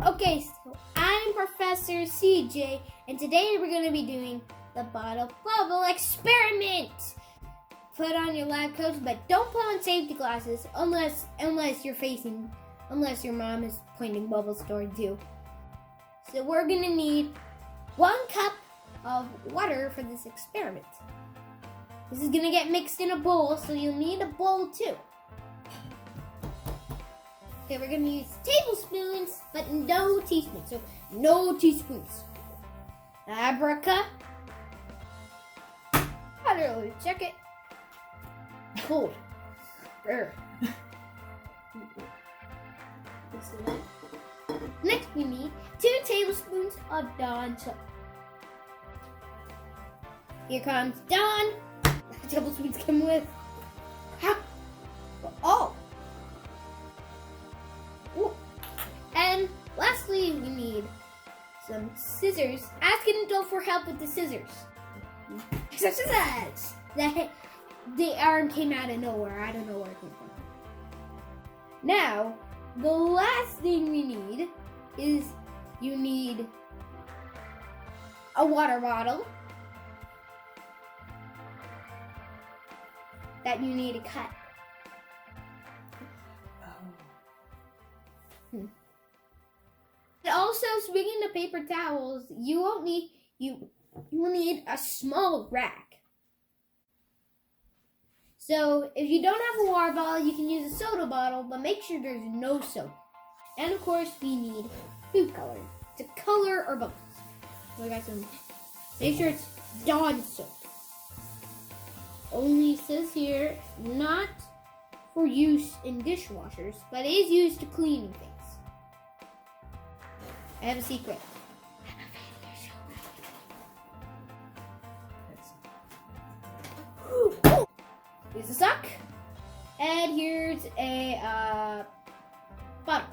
Okay, so I'm Professor Ceejay, and today we're going to be doing the bottle bubble experiment. Put on your lab coats, but don't put on safety glasses unless your mom is pointing bubbles towards you. So we're going to need 1 cup of water for this experiment. This is going to get mixed in a bowl, so you'll need a bowl too. Okay, we're gonna use tablespoons, but no teaspoons. So no teaspoons. Abraca. I don't really check it. Cold. Next, we need 2 tablespoons of Dawn soap. Here comes Dawn. Tablespoons come with. Oh. And lastly, we need some scissors. Ask an adult for help with the scissors. Such as that. The arm came out of nowhere. I don't know where it came from. Now, the last thing we need is you need a water bottle that you need to cut. And also, speaking of paper towels, you will need a small rack. So if you don't have a water bottle, you can use a soda bottle, but make sure there's no soap. And of course, we need food coloring to color our bubbles. So I got some. Make sure it's Dawn soap. Only says here, not for use in dishwashers, but is used to cleaning things. I have a secret. Here's a sock. And here's a bottle.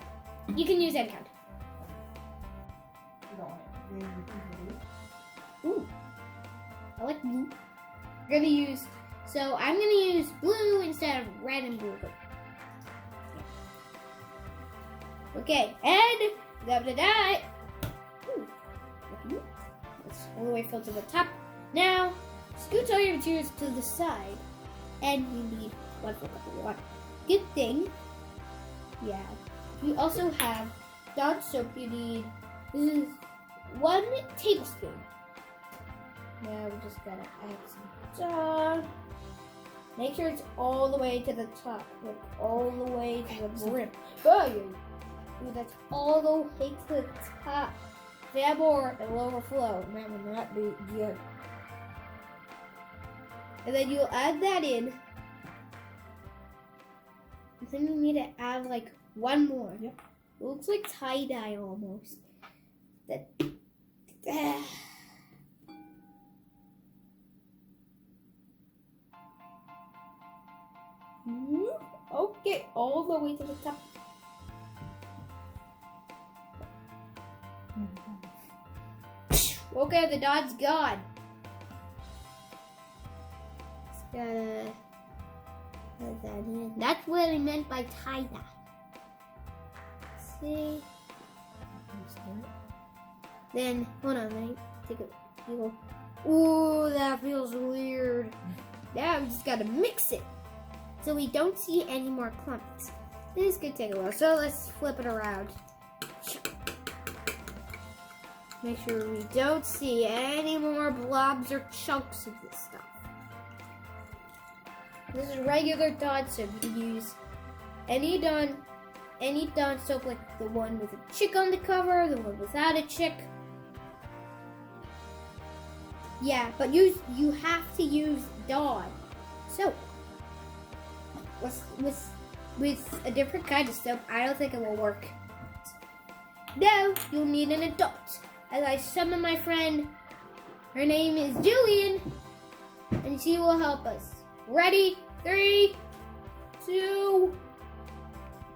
You can use any kind. Ooh. I like blue. I'm gonna use blue instead of red and blue. Okay, and that's all the way filled to the top. Now, scoot all your materials to the side, and you need 1 full cup of water. Good thing, yeah. You also have Dawn soap. You need 1 tablespoon. Now we just gotta add some Dawn. Make sure it's all the way to the top, like all the way to the brim. Oh, yeah. That's all the way to the top. If you have more, it'll overflow. And that will not be good. And then you'll add that in. And then you need to add like 1 more. Yep. It looks like tie-dye almost. Okay, all the way to the top. Okay, the Dawn's gone. Just gotta put that in. That's what I meant by tie-dye. See? Then, hold on, let me take a feel. Ooh, that feels weird. Now we just gotta mix it so we don't see any more clumps. This could take a while, so let's flip it around. Make sure we don't see any more blobs or chunks of this stuff. This is regular Dawn soap. You can use any Dawn soap, like the one with a chick on the cover, the one without a chick. Yeah, but you have to use Dawn soap. With a different kind of soap, I don't think it will work. Now you'll need an adult. As I summon my friend, her name is Julian, and she will help us. Ready? 3, 2,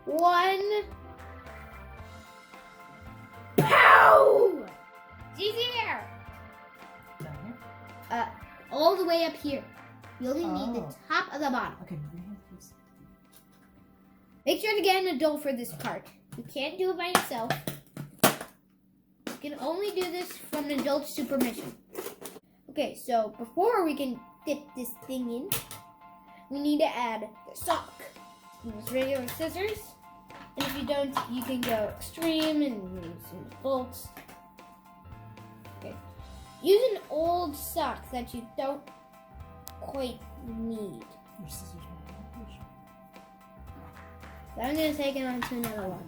1. Pow! She's here! All the way up here. You only need the top of the bottle. Okay, move your hand, please. Make sure to get an adult for this part. You can't do it by yourself. You can only do this from an adult's permission. Okay, so before we can dip this thing in, we need to add the sock. Use regular scissors. And if you don't, you can go extreme and use some bolts. Okay. Use an old sock that you don't quite need. Your scissors. So I'm gonna take it on to another one.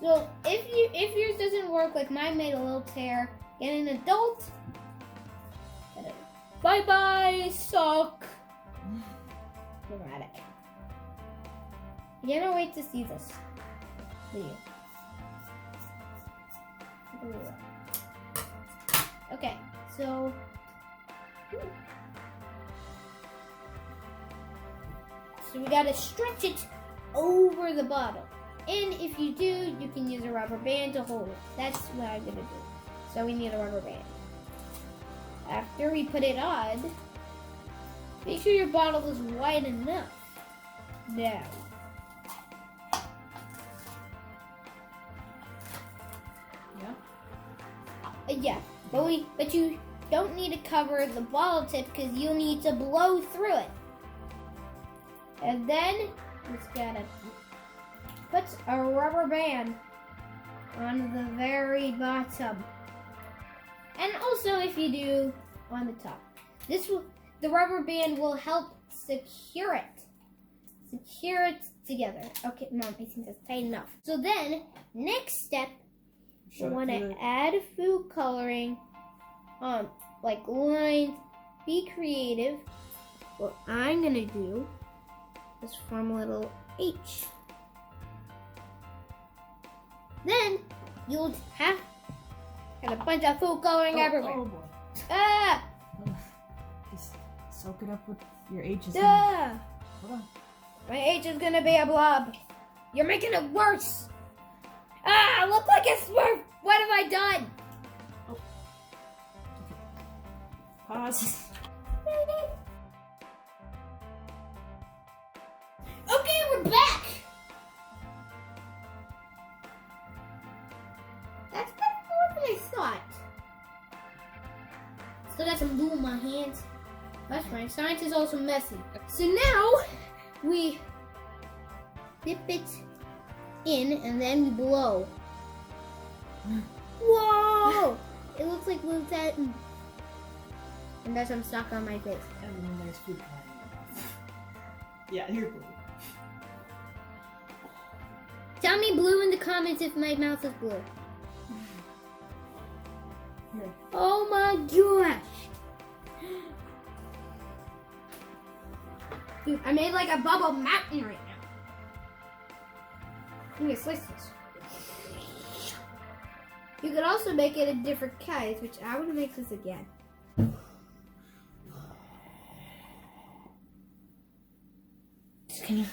So if yours doesn't work, like mine made a little tear, get an adult. Bye bye sock. Dramatic. You cannot wait to see this video. Okay, so we gotta stretch it over the bottle. And if you do, you can use a rubber band to hold it. That's what I'm gonna do. So we need a rubber band. After we put it on, make sure your bottle is wide enough. Now, yeah, but you don't need to cover the bottle tip because you'll need to blow through it. And then we just gotta put a rubber band on the very bottom. And also if you do on the top. The rubber band will help secure it. Secure it together. Okay, Mom, I think that's tight enough. So then, next step, you want to add food coloring on like lines. Be creative. What I'm gonna do is form a little H. Then you'll have a bunch of food coloring everywhere. Oh boy. Ah! Just soak it up with your H's. Duh! Hold on. My H is gonna be a blob. You're making it worse. Ah! I look like a Smurf. What have I done? Oh. Okay. Pause. Okay, we're back. That's better more than I thought. Still got some glue in my hands. That's right. Science is also messy. So now we dip it in and then we blow. Whoa! It looks like glue that. And there's some stuck on my face. And then there's food coloring in your mouth. Yeah, you're blue. Tell me blue in the comments if my mouth is blue. Here. Oh my gosh! Dude, I made like a bubble mountain right now. I'm gonna slice this. You could also make it in different kinds, which I would make this again. Can you?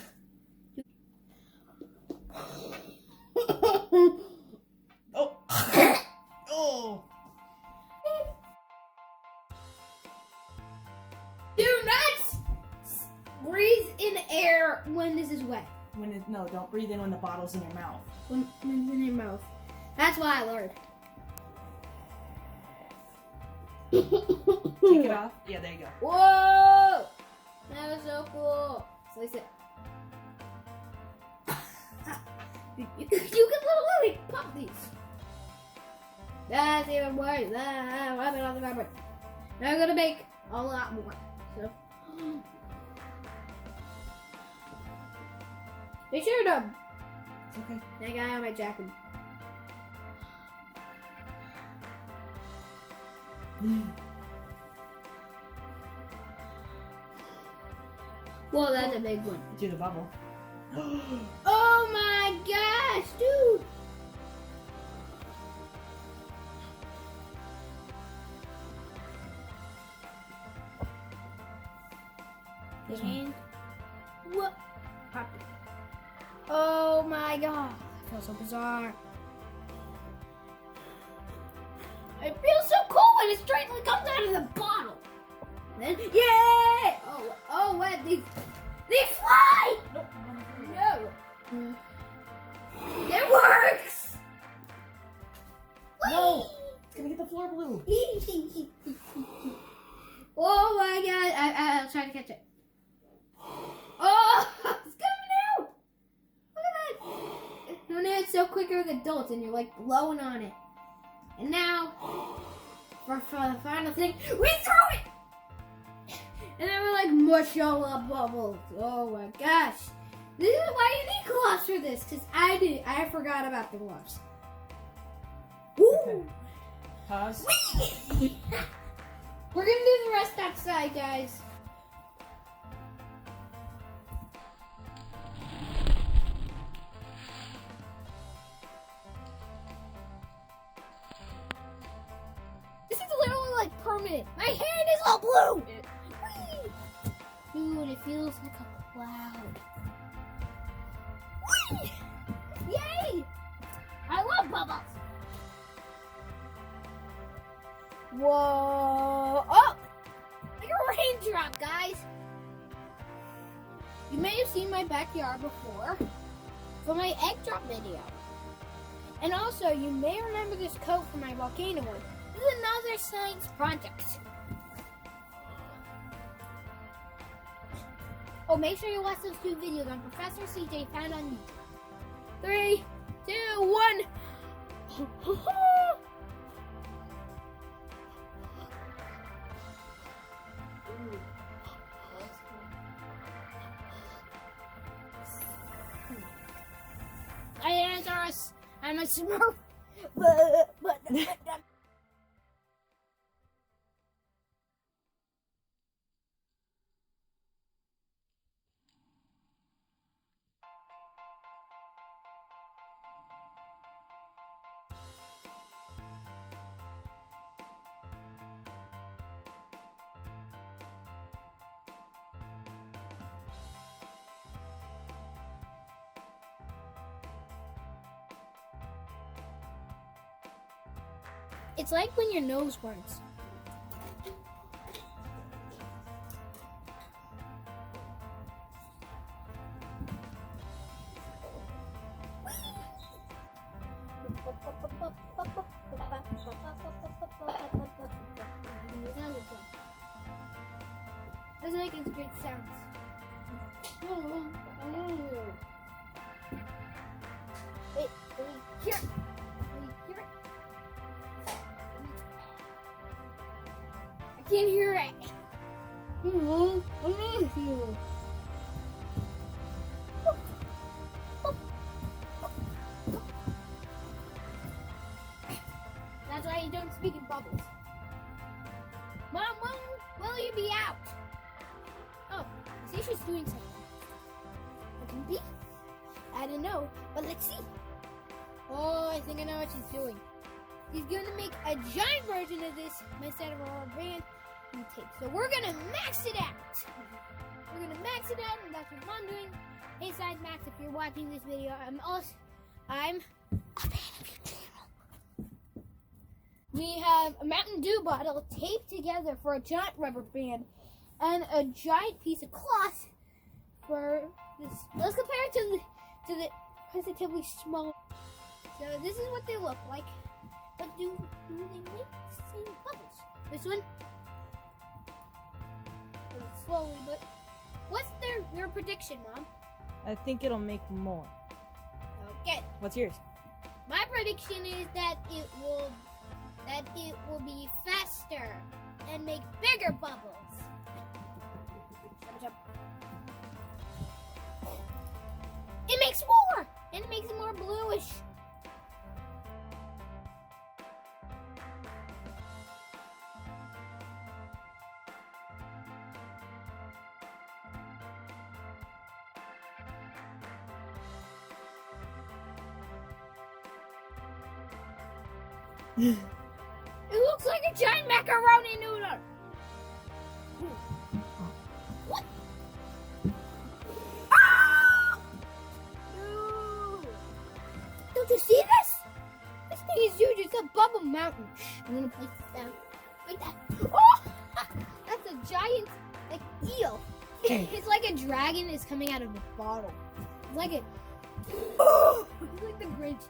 Oh! Oh! Do not breathe in air when this is wet. No, don't breathe in when the bottle's in your mouth. When it's in your mouth. That's what I learned. Take it off. Yeah, there you go. Whoa! That was so cool. Slice it. You can literally pop these. That's even worse. Rub it on the rubber. Now I'm gonna make a lot more. So, make sure you're done. It's okay. I got out my jacket. Whoa, that's a big one. Do the bubble. Oh my gosh, dude! And what? Pop it. Oh my god, that feels so bizarre. It feels so cool when it straight comes out of the bottle. Then, yay! Oh, what? They fly! No. It works! quicker than adults, and you're like blowing on it. And now, for the final thing, we throw it! And then we're like mush all up bubbles. Oh my gosh. This is why you need gloves for this, because I forgot about the gloves. Woo! Okay. Pause. We're gonna do the rest outside, guys. This is literally like permanent. My hand is all blue. Whee! Dude, it feels like a cloud. Whee! Yay! I love bubbles. Whoa! Oh! Like a raindrop, guys! You may have seen my backyard before from my egg drop video. And also, you may remember this coat from my volcano one. This is another science project. Oh, make sure you watch those 2 videos on Professor Ceejay found on YouTube. 3, 2, 1. I'm a smurf. It's like when your nose burns. Doesn't make as great sounds. Wait, here. I can't hear it. That's why you don't speak in bubbles. Mom, when will you be out? Oh, I see she's doing something. It can be. I don't know, but let's see. Oh, I think I know what she's doing. She's gonna make a giant version of this instead of a rubber band and tape. So we're gonna max it out. We're gonna max it out, and that's what I'm doing. Hey, Size Max, if you're watching this video, I'm a fan of your channel. We have a Mountain Dew bottle taped together for a giant rubber band and a giant piece of cloth for this. Let's compare it to the positively small. So this is what they look like. But do they make the same bubbles? This one? Slowly, but what's your prediction, Mom? I think it'll make more. Okay. What's yours? My prediction is that it will be faster and make bigger bubbles. It makes more! And it makes it more bluish. It looks like a giant macaroni noodle. What? Ah! No. Don't you see this? This thing is huge. It's a bubble mountain. I'm gonna place this down like that. Oh! That's a giant eel. It's like a dragon is coming out of a bottle. It's like a. Oh! It's like the Grinch.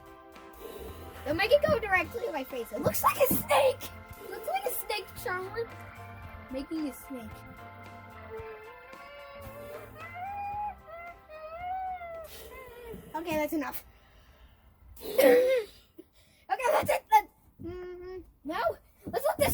Don't make it go directly to my face. It looks like a snake. It looks like a snake charmer making a snake. Okay, that's enough. Okay, that's it then. Now, let's let this